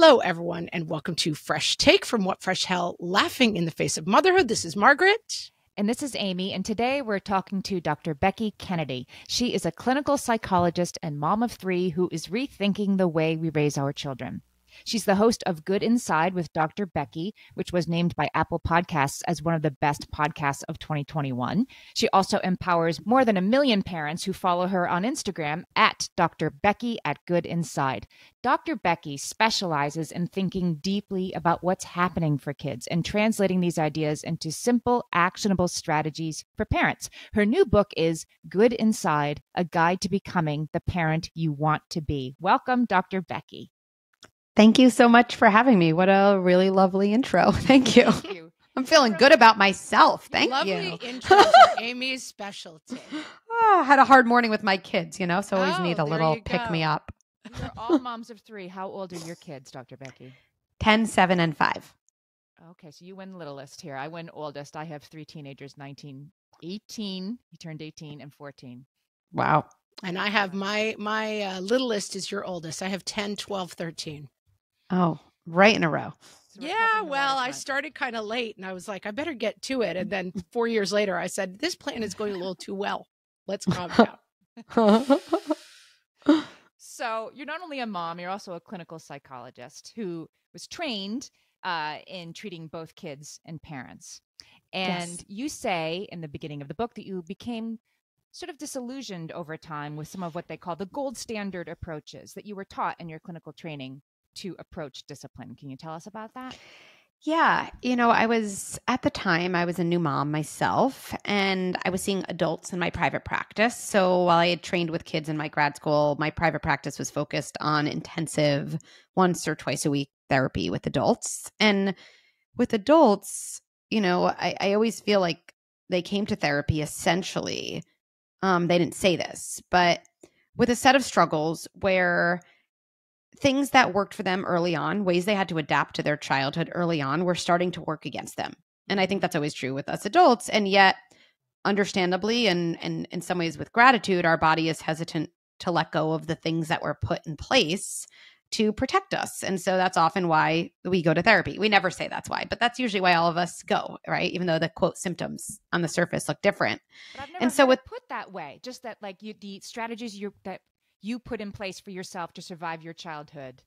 Hello, everyone, and welcome to Fresh Take from What Fresh Hell, Laughing in the Face of Motherhood. This is Margaret. And this is Amy, and today we're talking to Dr. Becky Kennedy. She is a clinical psychologist and mom of three who is rethinking the way we raise our children. She's the host of Good Inside with Dr. Becky, which was named by Apple Podcasts as one of the best podcasts of 2021. She also empowers more than 1 million parents who follow her on Instagram at Dr. Becky at Good Inside. Dr. Becky specializes in thinking deeply about what's happening for kids and translating these ideas into simple, actionable strategies for parents. Her new book is Good Inside, a guide to becoming the parent you want to be. Welcome, Dr. Becky. Thank you so much for having me. What a really lovely intro. Thank you. Thank you. I'm feeling good about myself. Thank you. Lovely intro are Amy's specialty. I had a hard morning with my kids, so always need a there little you pick me go. up. You're all moms of three. How old are your kids, Dr. Becky? 10, 7, and 5. Okay, so you win littlest here. I win oldest. I have 3 teenagers, 19, 18. He turned 18 and 14. Wow. And I have my littlest is your oldest. I have 10, 12, 13. Oh, right in a row. So we're Yeah, covering the well, I waterfront. started kind of late and I was like, I better get to it. And then 4 years later, I said, this plan is going a little too well. Let's calm down. So you're not only a mom, you're also a clinical psychologist who was trained in treating both kids and parents. And Yes. you say in the beginning of the book that you became sort of disillusioned over time with some of what they call the gold standard approaches that you were taught in your clinical training to approach discipline. Can you tell us about that? Yeah. I was a new mom myself, and I was seeing adults in my private practice. So while I had trained with kids in my grad school, my private practice was focused on intensive once or twice a week therapy with adults. And with adults, I always feel like they came to therapy essentially. They didn't say this, but with a set of struggles where things that worked for them early on, ways they had to adapt to their childhood early on, were starting to work against them. And I think that's always true with us adults. And yet, understandably, and in some ways with gratitude, our body is hesitant to let go of the things that were put in place to protect us. And so that's often why we go to therapy. We never say that's why, but that's usually why all of us go, right? Even though the quote symptoms on the surface look different. But I've never And so heard it put that way. Just that, like, the strategies that you put in place for yourself to survive your childhood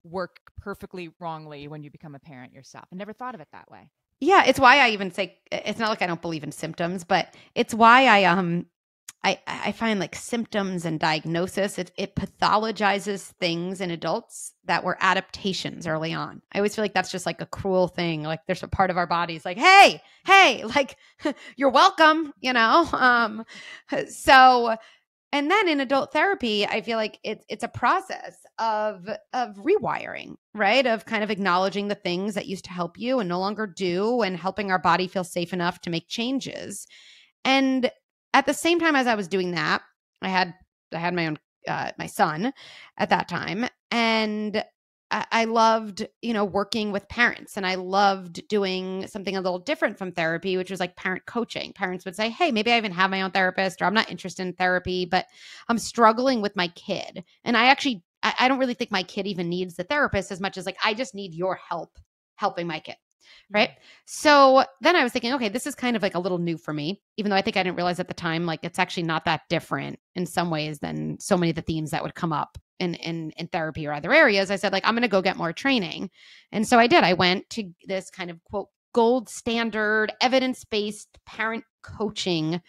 work perfectly wrongly when you become a parent yourself. I never thought of it that way. Yeah, it's why I even say it's not like I don't believe in symptoms, but it's why I find like symptoms and diagnosis, it pathologizes things in adults that were adaptations early on. I always feel like that's just like a cruel thing. Like there's a part of our bodies like, hey, like you're welcome, So, and then in adult therapy, I feel like it's a process of rewiring, right? Of kind of acknowledging the things that used to help you and no longer do, and helping our body feel safe enough to make changes. And at the same time as I was doing that, I had my own my son at that time, and I loved working with parents, and I loved doing something a little different from therapy, which was like parent coaching. Parents would say, "Hey, maybe I even have my own therapist, or I'm not interested in therapy, but I'm struggling with my kid, and I don't really think my kid even needs the therapist as much as like I just need your help helping my kid." Right. So then I was thinking, okay, this is kind of like a little new for me, even though I think I didn't realize at the time, like it's actually not that different in some ways than so many of the themes that would come up in therapy or other areas. I said, like, I'm going to go get more training. And so I did. I went to this kind of quote, gold standard, evidence-based parent coaching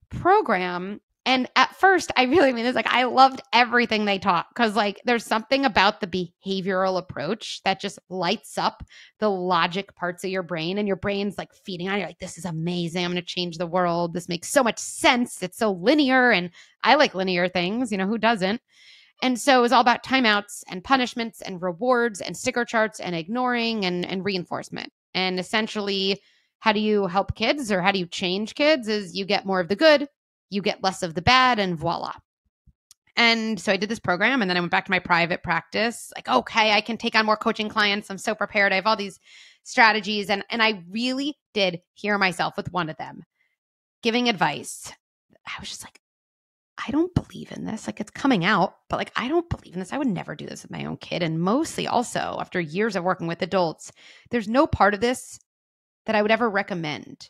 program. And at first, I really mean, it's like I loved everything they taught, because like there's something about the behavioral approach that just lights up the logic parts of your brain, and your brain's like feeding on you, like, this is amazing. I'm going to change the world. This makes so much sense. It's so linear, and I like linear things. Who doesn't? And so it was all about timeouts and punishments and rewards and sticker charts and ignoring and reinforcement. And essentially, how do you help kids, or how do you change kids, is you get more of the good, you get less of the bad, and voila. And so I did this program, and then I went back to my private practice. Like, okay, I can take on more coaching clients. I'm so prepared. I have all these strategies. And I really did hear myself with one of them giving advice. I was just like, I don't believe in this. Like, it's coming out, but like, I don't believe in this. I would never do this with my own kid. And mostly also after years of working with adults, there's no part of this that I would ever recommend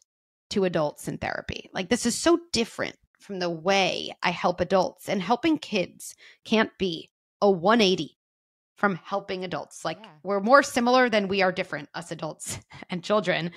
to adults in therapy. Like, this is so different from the way I help adults, and helping kids can't be a 180 from helping adults. Like, we're more similar than we are different, us adults and children.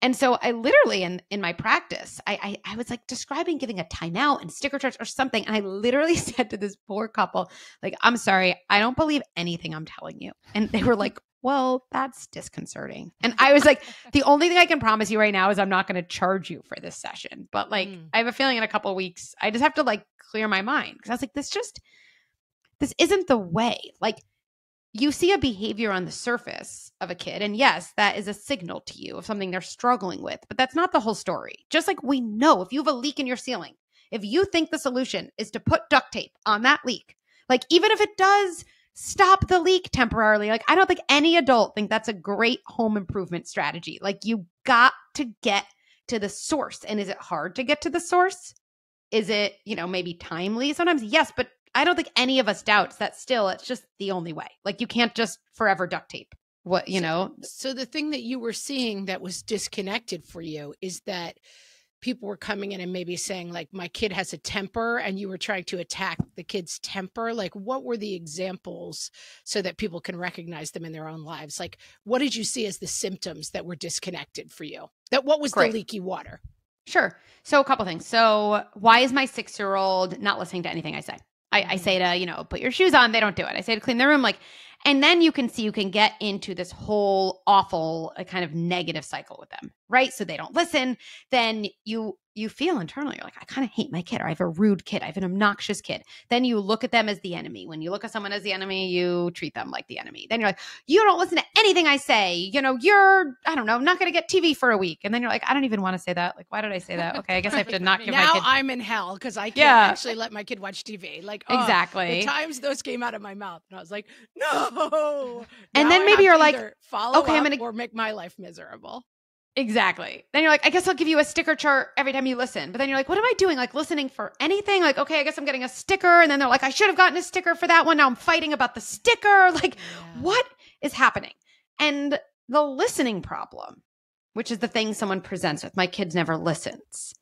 And so I literally, in my practice, I was like describing giving a timeout and sticker charts or something. And I literally said to this poor couple, like, I'm sorry, I don't believe anything I'm telling you. And they were like, well, that's disconcerting. And I was like, the only thing I can promise you right now is I'm not going to charge you for this session. But like, I have a feeling in a couple of weeks, I just have to like clear my mind. Because I was like, this isn't the way. Like, you see a behavior on the surface of a kid, and yes, that is a signal to you of something they're struggling with, but that's not the whole story. Just like we know if you have a leak in your ceiling, if you think the solution is to put duct tape on that leak, like even if it does stop the leak temporarily, like I don't think any adult think that's a great home improvement strategy. Like, you got to get to the source. And is it hard to get to the source? Is it, maybe timely sometimes? Yes, but I don't think any of us doubts that still it's just the only way. Like, you can't just forever duct tape. So the thing that you were seeing that was disconnected for you is that people were coming in and maybe saying like, my kid has a temper, and you were trying to attack the kid's temper. Like, what were the examples so that people can recognize them in their own lives? Like, what did you see as the symptoms that were disconnected for you? What was the leaky water? Sure. So a couple things. So why is my 6-year-old not listening to anything I say? I say to, put your shoes on. They don't do it. I say to clean the room. And then you can get into this whole awful kind of negative cycle with them, right? So they don't listen. Then you feel internally, you're like, I kind of hate my kid, or I have a rude kid. I have an obnoxious kid. Then you look at them as the enemy. When you look at someone as the enemy, you treat them like the enemy. Then you're like, you don't listen to anything I say. You're, I don't know, not going to get TV for a week. And then you're like, I don't even want to say that. Like, why did I say that? Okay, I guess I have to not give my kid. Now I'm in hell because I can't actually let my kid watch TV. Like, exactly. The times those came out of my mouth, and I was like, no. And now then maybe you're like, follow up or make my life miserable. Exactly. Then you're like, I guess I'll give you a sticker chart every time you listen. But then you're like, what am I doing? Like, listening for anything? Like, okay, I guess I'm getting a sticker. And then they're like, I should have gotten a sticker for that one. Now I'm fighting about the sticker. Like, what is happening? And the listening problem, which is the thing someone presents with, my kid never listens.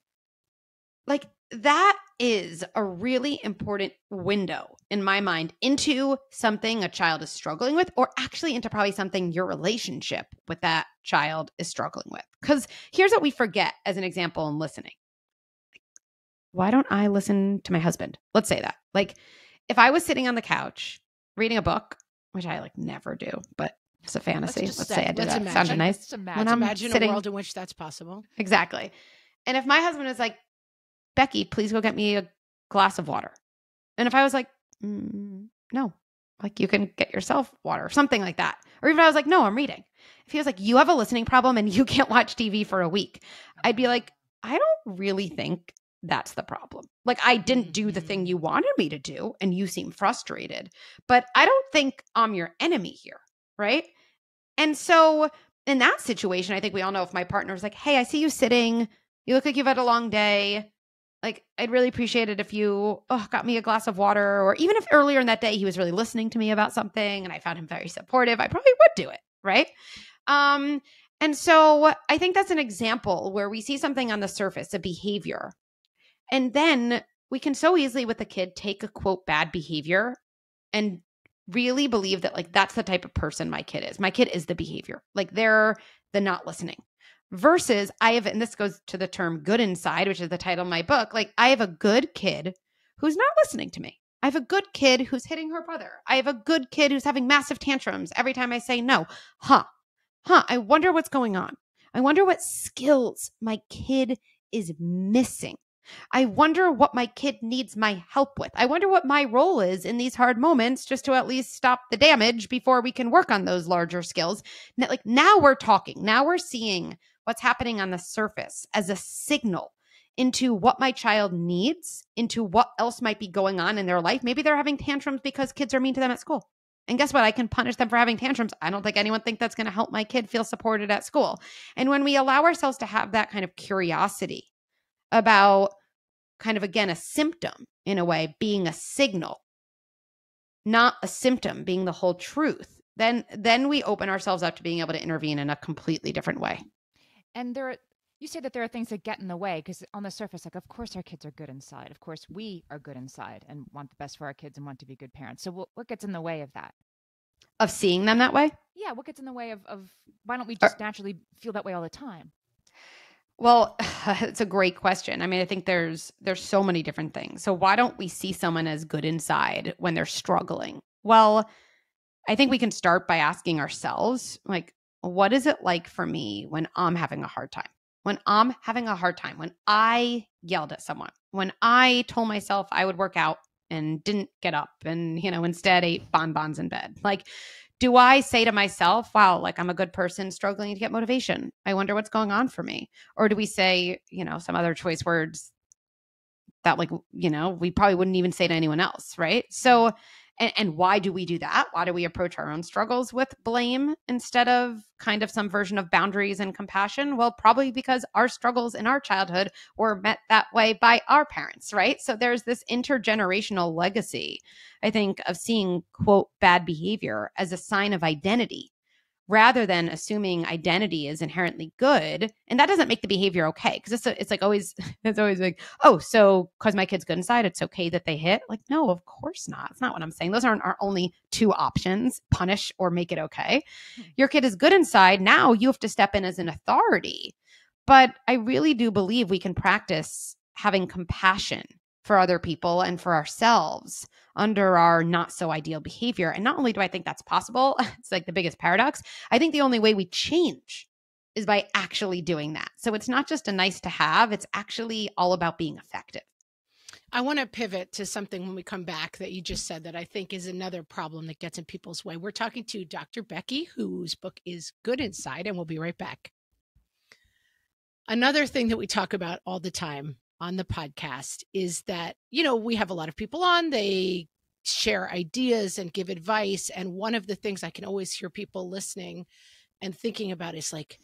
Like, that is a really important window in my mind into something a child is struggling with, or actually into probably something your relationship with that child is struggling with. Because here's what we forget as an example in listening. Why don't I listen to my husband? Let's say that. Like, if I was sitting on the couch reading a book, which I like never do, but it's a fantasy. Let's say I did that. Sounded nice. Let's imagine a world in which that's possible. Exactly. And if my husband is like, Becky, please go get me a glass of water. And if I was like, no, like you can get yourself water or something like that. Or even if I was like, no, I'm reading. If he was like, you have a listening problem and you can't watch TV for a week, I'd be like, I don't really think that's the problem. Like, I didn't do the thing you wanted me to do and you seem frustrated, but I don't think I'm your enemy here. Right. And so in that situation, I think we all know if my partner was like, hey, I see you sitting, you look like you've had a long day. Like, I'd really appreciate it if you got me a glass of water, or even if earlier in that day he was really listening to me about something and I found him very supportive, I probably would do it, right? And so I think that's an example where we see something on the surface, a behavior, and then we can so easily with a kid take a quote bad behavior and really believe that like that's the type of person my kid is. My kid is the behavior. Like, they're the not listening. Versus and this goes to the term good inside, which is the title of my book. Like, I have a good kid who's not listening to me. I have a good kid who's hitting her brother. I have a good kid who's having massive tantrums every time I say no. I wonder what's going on. I wonder what skills my kid is missing. I wonder what my kid needs my help with. I wonder what my role is in these hard moments just to at least stop the damage before we can work on those larger skills. Like, now we're talking. Now we're seeing what's happening on the surface as a signal into what my child needs, into what else might be going on in their life. Maybe they're having tantrums because kids are mean to them at school. And guess what? I can punish them for having tantrums. I don't think anyone thinks that's going to help my kid feel supported at school. And when we allow ourselves to have that kind of curiosity about kind of, again, a symptom in a way, being a signal, not a symptom being the whole truth, then we open ourselves up to being able to intervene in a completely different way. And you say that there are things that get in the way, because on the surface, like, of course our kids are good inside. Of course we are good inside and want the best for our kids and want to be good parents. So what gets in the way of that? Of seeing them that way? Yeah, what gets in the way of why don't we just naturally feel that way all the time? Well, it's a great question. I mean, I think there's so many different things. So why don't we see someone as good inside when they're struggling? Well, I think we can start by asking ourselves, like, what is it like for me when I'm having a hard time? When I'm having a hard time, when I yelled at someone, when I told myself I would work out and didn't get up and, instead ate bonbons in bed. Like, do I say to myself, wow, like I'm a good person struggling to get motivation. I wonder what's going on for me. Or do we say, some other choice words that we probably wouldn't even say to anyone else, right? So, and why do we do that? Why do we approach our own struggles with blame instead of kind of some version of boundaries and compassion? Well, probably because our struggles in our childhood were met that way by our parents, right? So there's this intergenerational legacy, I think, of seeing, quote, bad behavior as a sign of identity, rather than assuming identity is inherently good. And that doesn't make the behavior okay. Because it's always like, oh, so because my kid's good inside, it's okay that they hit? Like, no, of course not. That's not what I'm saying. Those aren't our only two options, punish or make it okay. Your kid is good inside. Now you have to step in as an authority. But I really do believe we can practice having compassion for other people and for ourselves under our not so ideal behavior. And not only do I think that's possible, it's like the biggest paradox, I think the only way we change is by actually doing that. So it's not just a nice to have, it's actually all about being effective. I want to pivot to something when we come back that you just said that I think is another problem that gets in people's way. We're talking to Dr. Becky, whose book is Good Inside, and we'll be right back. Another thing that we talk about all the time on the podcast is that, we have a lot of people on, they share ideas and give advice. And one of the things I can always hear people listening and thinking about is like,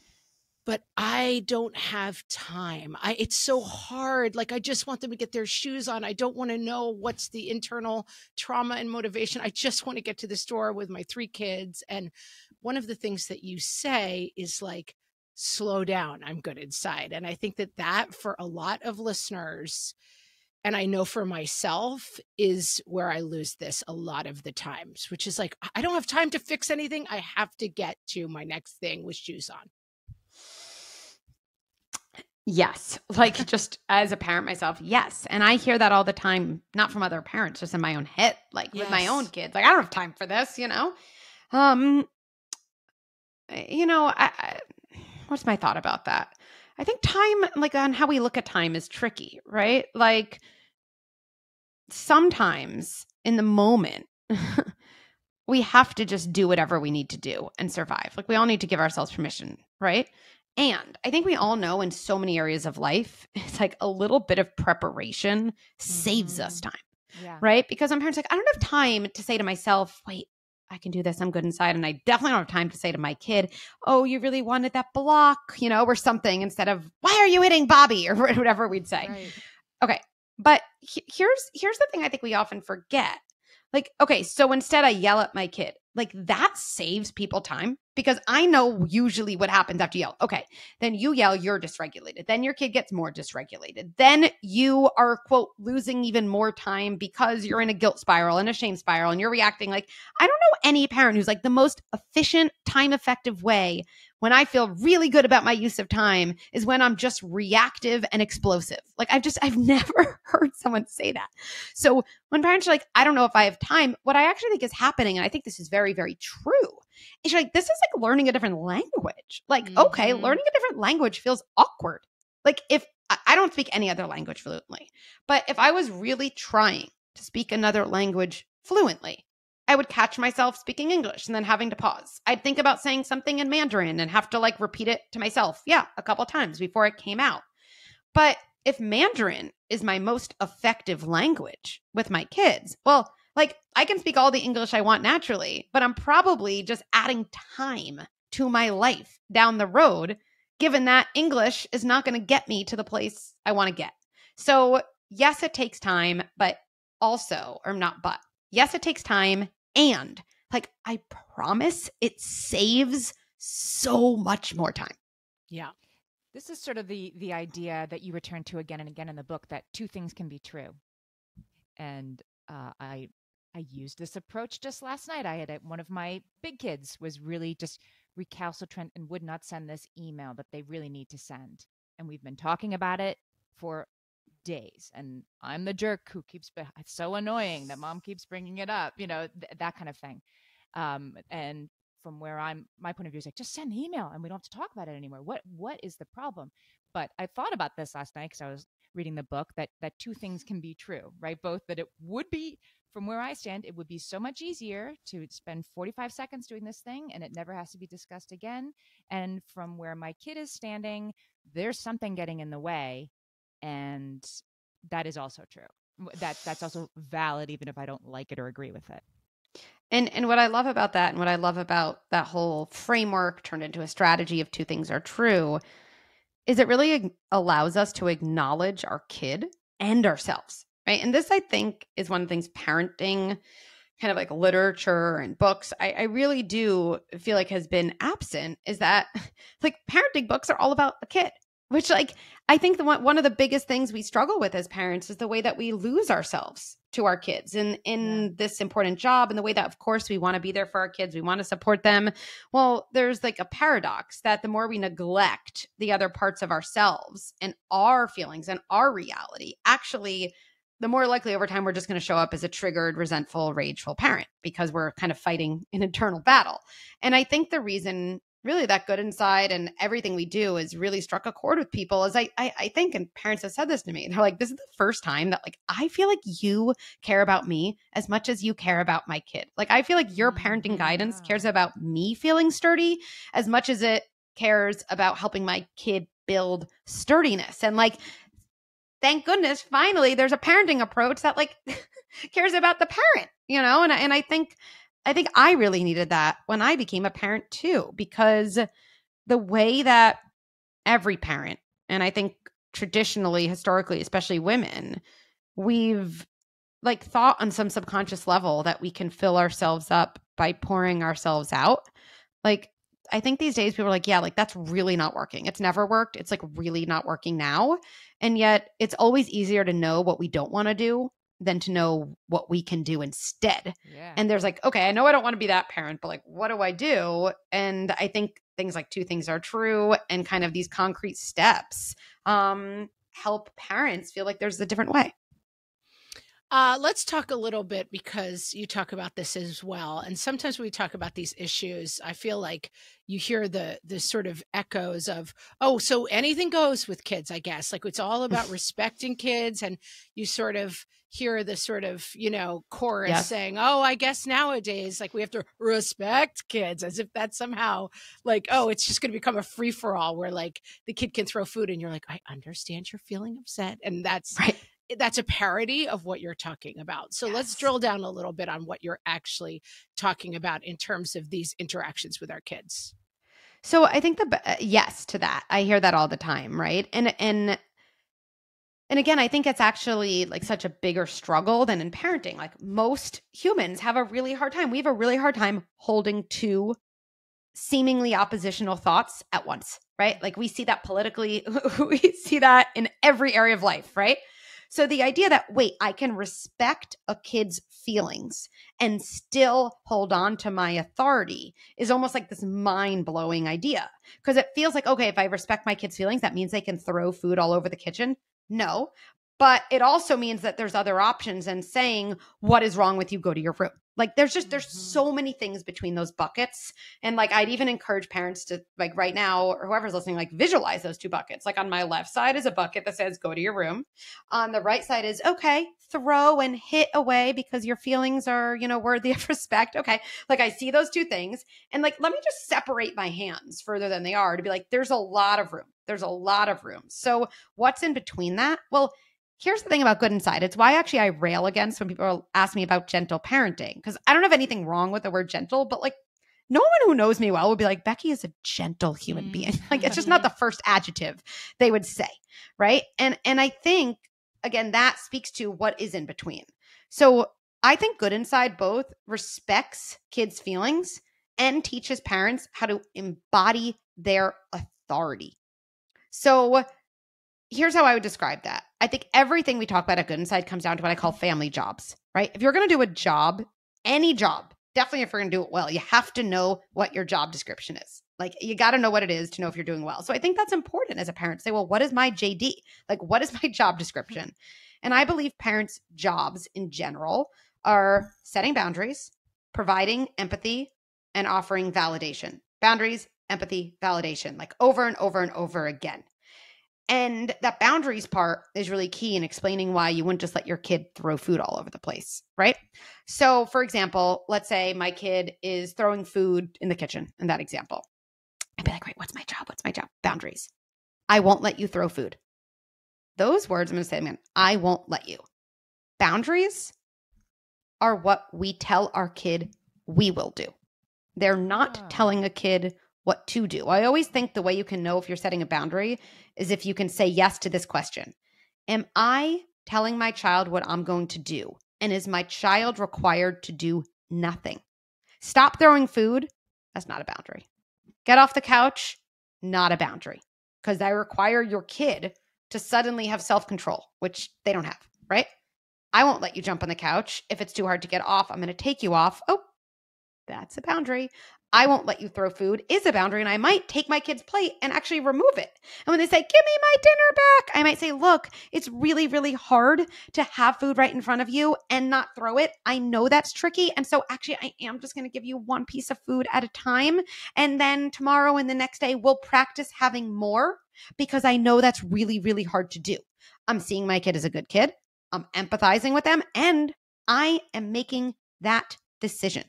but I don't have time. It's so hard. Like, I just want them to get their shoes on. I don't want to know what's the internal trauma and motivation. I just want to get to the store with my 3 kids. And one of the things that you say is like, slow down, I'm good inside. And I think that for a lot of listeners, and I know for myself, is where I lose this a lot of the times, which is like, I don't have time to fix anything. I have to get to my next thing with shoes on. Yes. Like, just as a parent myself, yes. And I hear that all the time, not from other parents, just in my own head, like with my own kids. Like, I don't have time for this, what's my thought about that? I think time, like on how we look at time, is tricky, right? Like, sometimes in the moment, we have to just do whatever we need to do and survive. Like, we all need to give ourselves permission, right? And I think we all know in so many areas of life, it's like a little bit of preparation saves us time, right? Because some parents like, I don't have time to say to myself, wait, I can do this. I'm good inside. And I definitely don't have time to say to my kid, oh, you really wanted that block, or something, instead of, why are you hitting Bobby, or whatever we'd say. Right. Okay. But here's the thing I think we often forget. Like, okay, so instead I yell at my kid. Like, that saves people time, because I know usually what happens after you yell. Okay, then you yell, you're dysregulated. Then your kid gets more dysregulated. Then you are, quote, losing even more time because you're in a guilt spiral and a shame spiral, and you're reacting like, I don't know any parent who's like, the most efficient, time-effective way when I feel really good about my use of time is when I'm just reactive and explosive. Like, I've never heard someone say that. So when parents are like, I don't know if I have time, what I actually think is happening, and I think this is very, very true, is like, this is like learning a different language. Like, okay, learning a different language feels awkward. Like, if I don't speak any other language fluently, but if I was really trying to speak another language fluently, I would catch myself speaking English and then having to pause. I'd think about saying something in Mandarin and have to like repeat it to myself. Yeah, a couple times before it came out. But if Mandarin is my most effective language with my kids, well, like, I can speak all the English I want naturally, but I'm probably just adding time to my life down the road, given that English is not going to get me to the place I want to get. So yes, it takes time, but also, or not but, yes, it takes time. And like, I promise it saves so much more time. Yeah. This is sort of the idea that you return to again and again in the book, that two things can be true. And I used this approach just last night. I had one of my big kids was really just recalcitrant and would not send this email that they really need to send. And we've been talking about it for days. And I'm the jerk who keeps, it's so annoying that mom keeps bringing it up, that kind of thing. And from where my point of view is like, just send the email and we don't have to talk about it anymore. What is the problem? But I thought about this last night because I was reading the book, that two things can be true, right? Both that it would be, from where I stand, it would be so much easier to spend 45 seconds doing this thing and it never has to be discussed again. And from where my kid is standing, there's something getting in the way. And that is also true. That's also valid, even if I don't like it or agree with it. And what I love about that, and what I love about that whole framework turned into a strategy of two things are true, is it really allows us to acknowledge our kid and ourselves, right? And this, I think, is one of the things parenting, kind of like literature and books, I really do feel like has been absent, is that like parenting books are all about the kid, which like I think one of the biggest things we struggle with as parents is the way that we lose ourselves to our kids in this important job, and the way that, of course, we want to be there for our kids. We want to support them. Well, there's like a paradox that the more we neglect the other parts of ourselves and our feelings and our reality, actually, the more likely over time we're just going to show up as a triggered, resentful, rageful parent because we're kind of fighting an internal battle. And I think the reason really that Good Inside and everything we do is really struck a chord with people is I think, and parents have said this to me, they're like, this is the first time that like, I feel like you care about me as much as you care about my kid. Like, I feel like your parenting guidance cares about me feeling sturdy as much as it cares about helping my kid build sturdiness. And like, thank goodness, finally, there's a parenting approach that like cares about the parent, and I think I really needed that when I became a parent too, because the way that every parent, and I think traditionally, historically, especially women, we've like thought on some subconscious level that we can fill ourselves up by pouring ourselves out. Like, I think these days people are like, yeah, like that's really not working. It's never worked. It's like really not working now. And yet it's always easier to know what we don't want to do than to know what we can do instead. Yeah. And there's like, okay, I know I don't want to be that parent, but like, what do I do? And I think things like two things are true and kind of these concrete steps help parents feel like there's a different way. Let's talk a little bit, because you talk about this as well. And sometimes when we talk about these issues, I feel like you hear the sort of echoes of, oh, so anything goes with kids, I guess. Like it's all about respecting kids. And you sort of hear the sort of, chorus saying, oh, I guess nowadays, like we have to respect kids, as if that's somehow like, oh, it's just going to become a free for all where like the kid can throw food and you're like, I understand you're feeling upset. And that's right. That's a parody of what you're talking about. So let's drill down a little bit on what you're actually talking about in terms of these interactions with our kids. So I think yes to that. I hear that all the time, right? And again, I think it's actually like such a bigger struggle than in parenting. Like most humans have a really hard time. We have a really hard time holding two seemingly oppositional thoughts at once, right? Like we see that politically, we see that in every area of life, right? So the idea that, wait, I can respect a kid's feelings and still hold on to my authority is almost like this mind-blowing idea, because it feels like, okay, if I respect my kid's feelings, that means they can throw food all over the kitchen. No, but it also means that there's other options, and saying, what is wrong with you? Go to your room. Like there's so many things between those buckets. And like, I'd even encourage parents to like right now, or whoever's listening, like visualize those two buckets. Like on my left side is a bucket that says, go to your room. On the right side is, okay, throw and hit away because your feelings are, worthy of respect. Okay. Like I see those two things, and like, let me just separate my hands further than they are to be like, there's a lot of room. There's a lot of room. So what's in between that? Well, here's the thing about Good Inside. It's why actually I rail against when people ask me about gentle parenting, because I don't have anything wrong with the word gentle, but like no one who knows me well would be like, Becky is a gentle human being. Like it's just not the first adjective they would say, right? And I think again, that speaks to what is in between. So I think Good Inside both respects kids' feelings and teaches parents how to embody their authority. So here's how I would describe that. I think everything we talk about at Good Inside comes down to what I call family jobs, right? If you're going to do a job, any job, definitely if you're going to do it well, you have to know what your job description is. Like, you got to know what it is to know if you're doing well. So I think that's important as a parent to say, well, what is my JD? Like, what is my job description? And I believe parents' jobs in general are setting boundaries, providing empathy, and offering validation. Boundaries, empathy, validation, like over and over and over again. And that boundaries part is really key in explaining why you wouldn't just let your kid throw food all over the place, right? So, for example, let's say my kid is throwing food in the kitchen in that example. I'd be like, right, what's my job? What's my job? Boundaries. I won't let you throw food. Those words I'm going to say again. I won't let you. Boundaries are what we tell our kid we will do. They're not telling a kid what to do. I always think the way you can know if you're setting a boundary is if you can say yes to this question. Am I telling my child what I'm going to do? And is my child required to do nothing? Stop throwing food. That's not a boundary. Get off the couch. Not a boundary. Because I require your kid to suddenly have self-control, which they don't have, right? I won't let you jump on the couch. If it's too hard to get off, I'm going to take you off. Oh, that's a boundary. I won't let you throw food is a boundary, and I might take my kid's plate and actually remove it. And when they say, give me my dinner back, I might say, look, it's really, really hard to have food right in front of you and not throw it. I know that's tricky. And so actually, I am just going to give you one piece of food at a time. And then tomorrow and the next day, we'll practice having more because I know that's really, really hard to do. I'm seeing my kid as a good kid. I'm empathizing with them, and I am making that decision.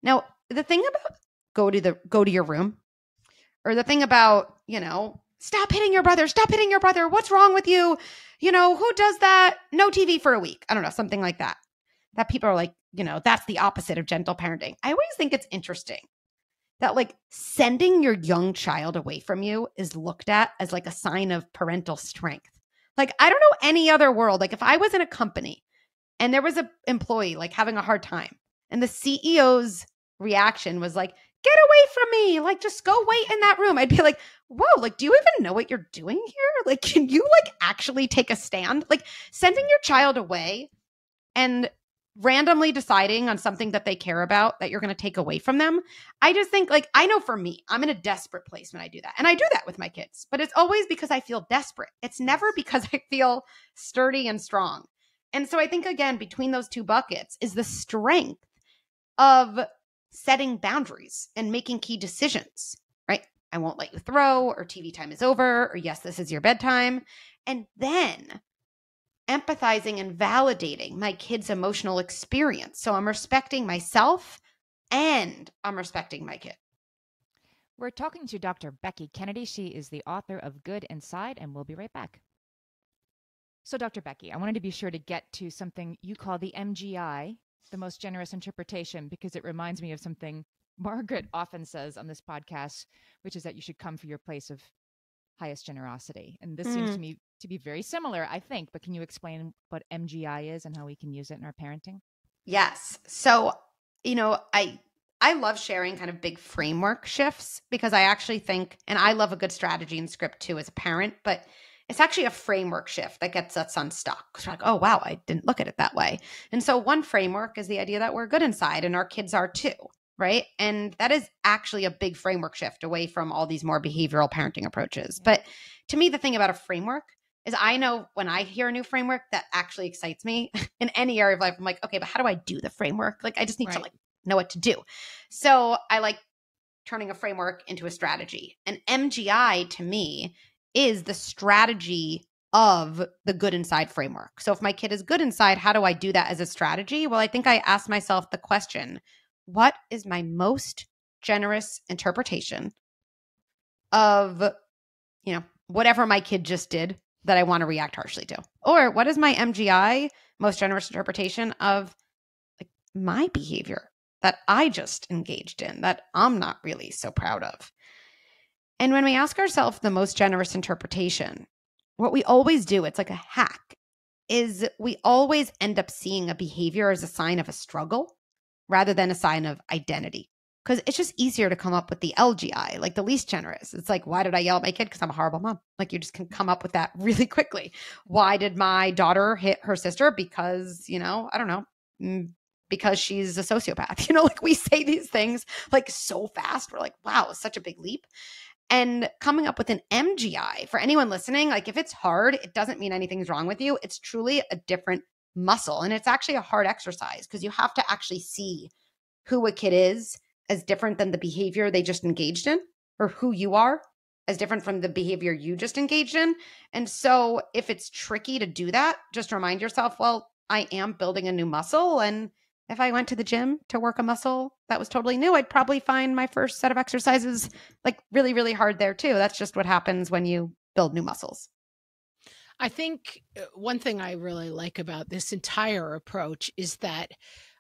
Now, the thing about go to your room, or the thing about, stop hitting your brother, what's wrong with you? Who does that? No TV for a week. I don't know, something like that. That people are like, that's the opposite of gentle parenting. I always think it's interesting that like sending your young child away from you is looked at as like a sign of parental strength. Like, I don't know any other world. Like, if I was in a company and there was an employee like having a hard time and the CEO's reaction was like, get away from me, like just go wait in that room, I'd be like, whoa, like, do you even know what you're doing here? Like, can you like actually take a stand? Like, sending your child away and randomly deciding on something that they care about that you're going to take away from them. I just think, like, I know for me, I'm in a desperate place when I do that. And I do that with my kids, but it's always because I feel desperate. It's never because I feel sturdy and strong. And so I think, again, between those two buckets is the strength of setting boundaries and making key decisions, right? I won't let you throw, or TV time is over, or yes, this is your bedtime. And then empathizing and validating my kid's emotional experience. So I'm respecting myself and I'm respecting my kid. We're talking to Dr. Becky Kennedy. She is the author of Good Inside, and we'll be right back. So, Dr. Becky, I wanted to be sure to get to something you call the MGI, the most generous interpretation, because it reminds me of something Margaret often says on this podcast, which is that you should come for your place of highest generosity. And this seems to me to be very similar, I think, but can you explain what MGI is and how we can use it in our parenting? Yes. So, I love sharing kind of big framework shifts because I actually think, and I love a good strategy and script too as a parent, but it's actually a framework shift that gets us unstuck. Because we're like, oh, wow, I didn't look at it that way. And so one framework is the idea that we're good inside and our kids are too, right? And that is actually a big framework shift away from all these more behavioral parenting approaches. But to me, the thing about a framework is I know when I hear a new framework that actually excites me in any area of life. I'm like, okay, but how do I do the framework? Like, I just need to like know what to do. So I like turning a framework into a strategy. And MGI to me is the strategy of the good inside framework. So if my kid is good inside, how do I do that as a strategy? Well, I think I ask myself the question, what is my most generous interpretation of, whatever my kid just did that I want to react harshly to? Or what is my MGI, most generous interpretation of like my behavior that I just engaged in that I'm not really so proud of? And when we ask ourselves the most generous interpretation, what we always do, it's like a hack, is we always end up seeing a behavior as a sign of a struggle rather than a sign of identity. Because it's just easier to come up with the LGI, like the least generous. It's like, why did I yell at my kid? Because I'm a horrible mom. Like, you just can come up with that really quickly. Why did my daughter hit her sister? Because, I don't know, because she's a sociopath. Like we say these things like so fast. We're like, wow, it's such a big leap. And coming up with an MGI, for anyone listening, like if it's hard, it doesn't mean anything's wrong with you. It's truly a different muscle. And it's actually a hard exercise because you have to actually see who a kid is as different than the behavior they just engaged in, or who you are as different from the behavior you just engaged in. And so if it's tricky to do that, just remind yourself, well, I am building a new muscle. And if I went to the gym to work a muscle that was totally new, I'd probably find my first set of exercises like really, really hard there too. That's just what happens when you build new muscles. I think one thing I really like about this entire approach is that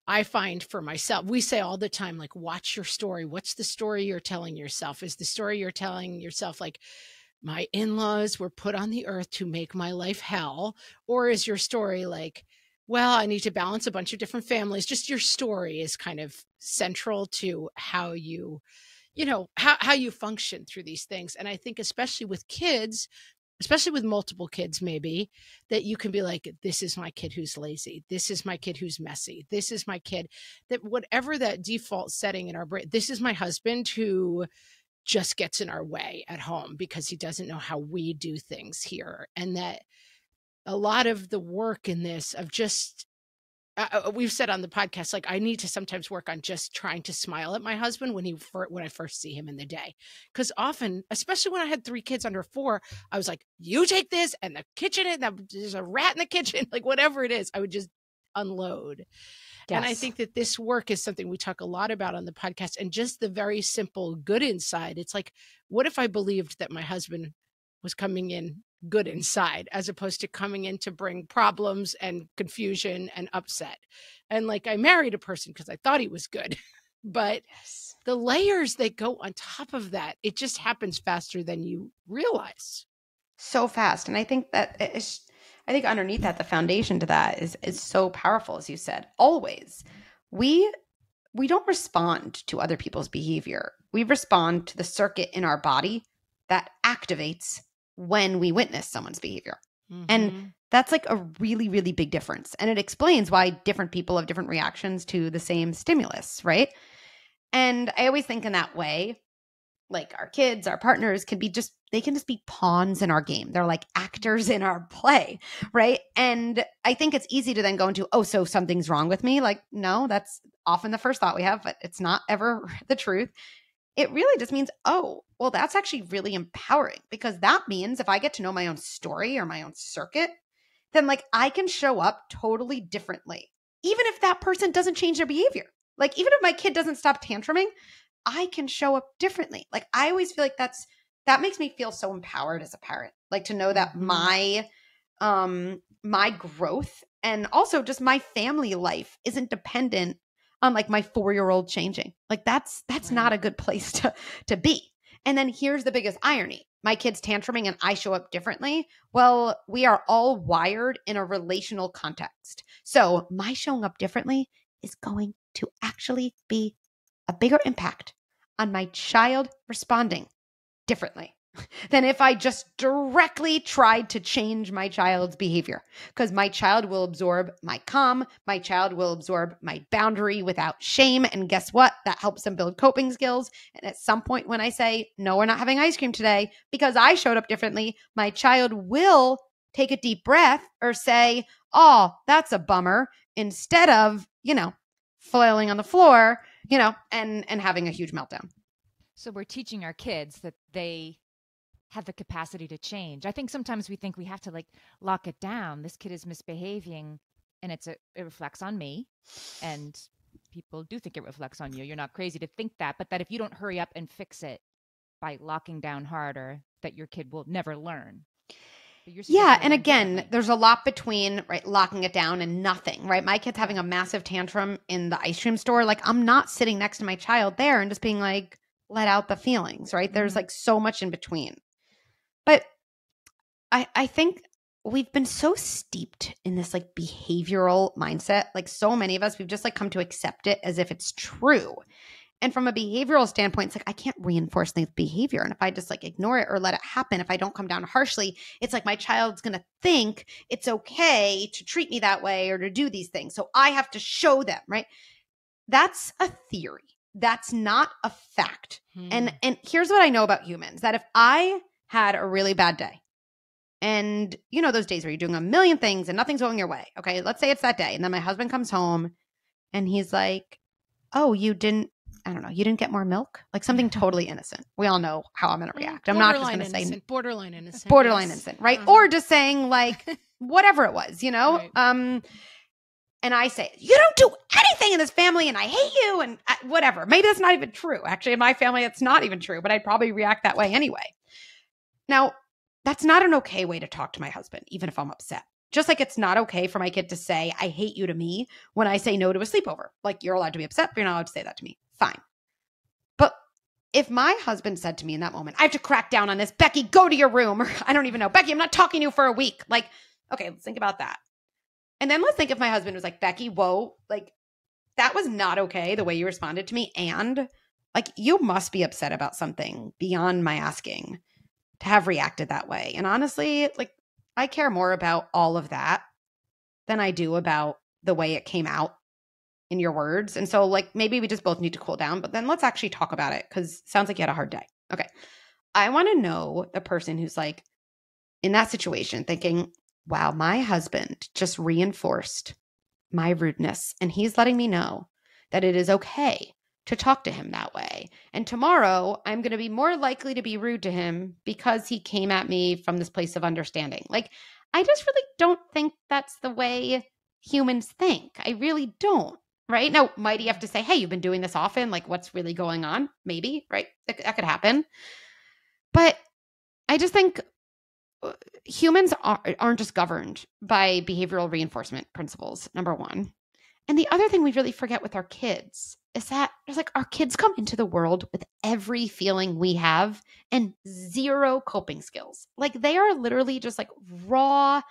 I find for myself, we say all the time, like, watch your story. What's the story you're telling yourself? Is the story you're telling yourself like, my in-laws were put on the earth to make my life hell? Or is your story like, well, I need to balance a bunch of different families? Just your story is kind of central to how you, how you function through these things. And I think especially with kids, especially with multiple kids, maybe, that you can be like, this is my kid who's lazy. This is my kid who's messy. This is my kid that whatever that default setting in our brain, this is my husband who just gets in our way at home because he doesn't know how we do things here. And that a lot of the work in this of just, we've said on the podcast, like I need to sometimes work on just trying to smile at my husband when I first see him in the day. Because often, especially when I had 3 kids under 4, I was like, you take this and the kitchen, and there's a rat in the kitchen, like whatever it is, I would just unload. Yes. And I think that this work is something we talk a lot about on the podcast, and just the very simple good inside. It's like, what if I believed that my husband was coming in good inside, as opposed to coming in to bring problems and confusion and upset? And like, I married a person because I thought he was good, but yes, the layers that go on top of that, it just happens faster than you realize. So fast. And I think that I think underneath that, the foundation to that is so powerful, as you said. Always, we don't respond to other people's behavior. We respond to the circuit in our body that activates when we witness someone's behavior. Mm-hmm. And that's like a really, really big difference. And it explains why different people have different reactions to the same stimulus, right? And I always think in that way, like our kids, our partners they can just be pawns in our game. They're like actors in our play, right? And I think it's easy to then go into, oh, so something's wrong with me. Like, no, that's often the first thought we have, but it's not ever the truth. It really just means, oh, well, that's actually really empowering, because that means if I get to know my own story or my own circuit, then like I can show up totally differently, even if that person doesn't change their behavior. Like, even if my kid doesn't stop tantruming, I can show up differently. Like, I always feel like that makes me feel so empowered as a parent, like to know that my growth and also just my family life isn't dependent on like my 4-year-old changing. Like that's right. Not a good place to be. And then here's the biggest irony. My kid's tantruming and I show up differently. Well, we are all wired in a relational context. So my showing up differently is going to actually be a bigger impact on my child responding differently than if I just directly tried to change my child's behavior. Because my child will absorb my calm, my child will absorb my boundary without shame. And guess what? That helps them build coping skills. And at some point when I say, no, we're not having ice cream today because I showed up differently, my child will take a deep breath or say, oh, that's a bummer, instead of, flailing on the floor, and having a huge meltdown. So we're teaching our kids that they have the capacity to change. I think sometimes we think we have to like lock it down. This kid is misbehaving and it reflects on me, and people do think it reflects on you. You're not crazy to think that, but that if you don't hurry up and fix it by locking down harder, that your kid will never learn. Yeah. And again, there's a lot between locking it down and nothing, right? My kid's having a massive tantrum in the ice cream store. Like, I'm not sitting next to my child there and just being like, let out the feelings, right? There's like so much in between. But I think we've been so steeped in this like behavioral mindset. Like so many of us, we've just like come to accept it as if it's true. And from a behavioral standpoint, it's like I can't reinforce the behavior. And if I just like ignore it or let it happen, if I don't come down harshly, it's like my child's going to think it's okay to treat me that way or to do these things. So I have to show them, right? That's a theory. That's not a fact. And here's what I know about humans, that if I had a really bad day, and you know those days where you're doing a million things and nothing's going your way. Okay, let's say it's that day. And then my husband comes home and he's like, oh, you didn't get more milk? Like something totally innocent. We all know how I'm going to react. I'm not just going to say borderline innocent. Borderline yes. innocent, right? Or just saying like whatever it was, you know? Right. And I say, you don't do anything in this family and I hate you and whatever. Maybe that's not even true. Actually, in my family, it's not even true, but I'd probably react that way anyway. Now, that's not an okay way to talk to my husband, even if I'm upset. Just like it's not okay for my kid to say, I hate you to me when I say no to a sleepover. Like you're allowed to be upset, but you're not allowed to say that to me. Fine. But if my husband said to me in that moment, I have to crack down on this, Becky, go to your room. Or I don't even know, Becky, I'm not talking to you for a week. Like, okay, let's think about that. And then let's think if my husband was like, Becky, whoa, like that was not okay the way you responded to me. And like, you must be upset about something beyond my asking to have reacted that way. And honestly, like I care more about all of that than I do about the way it came out in your words. And so like maybe we just both need to cool down, but then let's actually talk about it because it sounds like you had a hard day. Okay. I want to know the person who's like in that situation thinking, wow, my husband just reinforced my rudeness and he's letting me know that it is okay to talk to him that way. And tomorrow I'm going to be more likely to be rude to him because he came at me from this place of understanding. Like, I just really don't think that's the way humans think. I really don't. Right? Now, might he have to say, hey, you've been doing this often? Like, what's really going on? Maybe, right? That could happen. But I just think humans aren't just governed by behavioral reinforcement principles, number one. And the other thing we really forget with our kids is that there's like our kids come into the world with every feeling we have and zero coping skills. Like they are literally just like raw,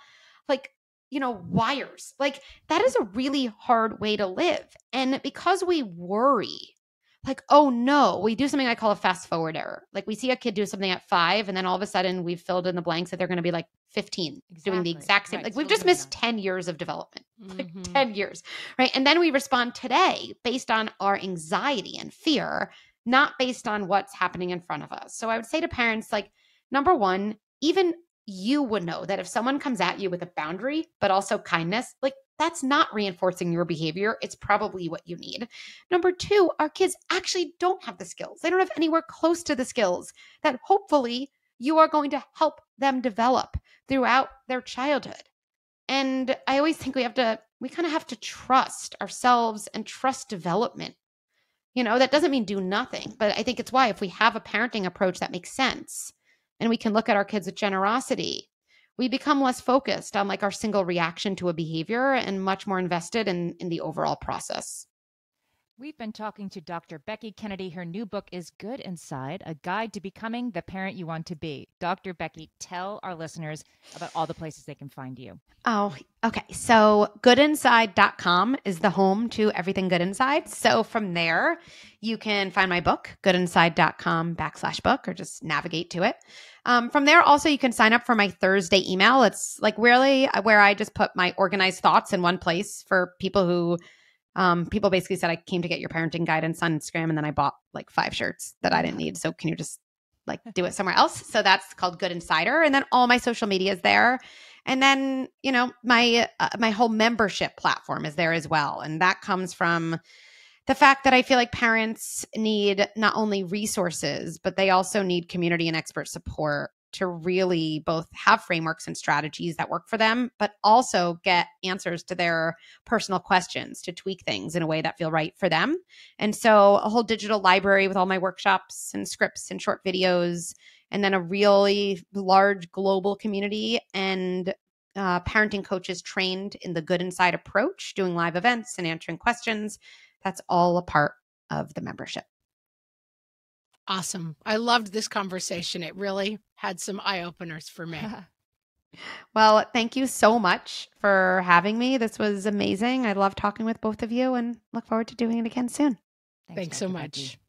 like, you know, wires. Like that is a really hard way to live. And because we worry, like, oh no, we do something I call a fast forward error. Like we see a kid do something at 5 and then all of a sudden we've filled in the blanks that they're going to be like 15 doing the exact same. Right. Like we've just missed 10 years of development, like 10 years, right? And then we respond today based on our anxiety and fear, not based on what's happening in front of us. So I would say to parents, like, number one, even you would know that if someone comes at you with a boundary, but also kindness, like that's not reinforcing your behavior. It's probably what you need. Number two, our kids actually don't have the skills. They don't have anywhere close to the skills that hopefully you are going to help them develop throughout their childhood. And I always think we kind of have to trust ourselves and trust development. You know, that doesn't mean do nothing, but I think it's why if we have a parenting approach that makes sense and we can look at our kids with generosity, we become less focused on like our single reaction to a behavior and much more invested in the overall process. We've been talking to Dr. Becky Kennedy. Her new book is Good Inside, A Guide to Becoming the Parent You Want to Be. Dr. Becky, tell our listeners about all the places they can find you. Oh, okay. So goodinside.com is the home to everything Good Inside. So from there, you can find my book, goodinside.com/book, or just navigate to it. From there, also, you can sign up for my Thursday email. It's like really where I just put my organized thoughts in one place for people who people basically said, I came to get your parenting guidance on Instagram, and then I bought like 5 shirts that I didn't need. So can you just like do it somewhere else? So that's called Good Insider. And then all my social media is there. And then, you know, my whole membership platform is there as well. And that comes from the fact that I feel like parents need not only resources, but they also need community and expert support to really both have frameworks and strategies that work for them, but also get answers to their personal questions to tweak things in a way that feel right for them. And so a whole digital library with all my workshops and scripts and short videos, and then a really large global community and parenting coaches trained in the Good Inside approach, doing live events and answering questions. That's all a part of the membership. Awesome. I loved this conversation. It really had some eye openers for me. Well, thank you so much for having me. This was amazing. I love talking with both of you and look forward to doing it again soon. Thanks so Dr. much. Becky.